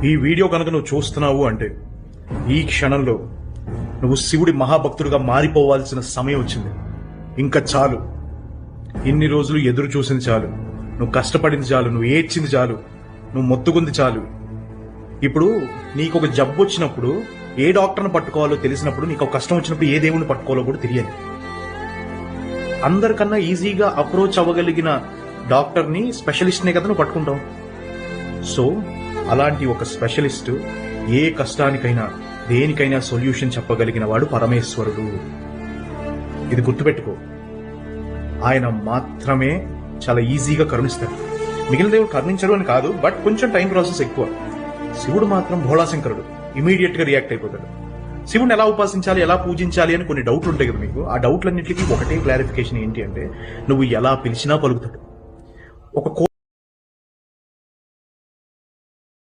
ఈ వీడియో కనుక నువ్వు చూస్తున్నావు అంటే ఈ క్షణంలో నువ్వు శివుడి మహాభక్తుడిగా మారిపోవాల్సిన సమయం వచ్చింది. ఇంకా చాలు. ఇన్ని రోజులు ఎదురు చూసింది చాలు, నువ్వు కష్టపడింది చాలు, నువ్వు ఏడ్చింది చాలు, నువ్వు మొత్తుకుంది చాలు. ఇప్పుడు నీకు ఒక జబ్బు వచ్చినప్పుడు ఏ డాక్టర్ని పట్టుకోవాలో తెలిసినప్పుడు, నీకు ఒక కష్టం వచ్చినప్పుడు ఏ దేవుడిని పట్టుకోవాలో కూడా తెలియాలి. అందరికన్నా ఈజీగా అప్రోచ్ అవ్వగలిగిన డాక్టర్ని, స్పెషలిస్ట్నే కదా నువ్వు పట్టుకుంటావు. సో అలాంటి ఒక స్పెషలిస్ట్ ఏ కష్టానికైనా దేనికైనా సొల్యూషన్ చెప్పగలిగిన వాడు పరమేశ్వరుడు. ఇది గుర్తుపెట్టుకో. ఆయన మాత్రమే చాలా ఈజీగా కరుణిస్తాడు. మిగిలిన దేవుడు కరుణించడు అని కాదు, బట్ కొంచెం టైం ప్రాసెస్ ఎక్కువ. శివుడు మాత్రం భోళాశంకరుడు, ఇమీడియట్ గా రియాక్ట్ అయిపోతాడు. శివుడిని ఎలా ఉపాసించాలి, ఎలా పూజించాలి అని కొన్ని డౌట్లు ఉంటాయి కదా మీకు. ఆ డౌట్లన్నింటికి ఒకటే క్లారిఫికేషన్ ఏంటి అంటే, నువ్వు ఎలా పిలిచినా పలుకుతాడు. ఒక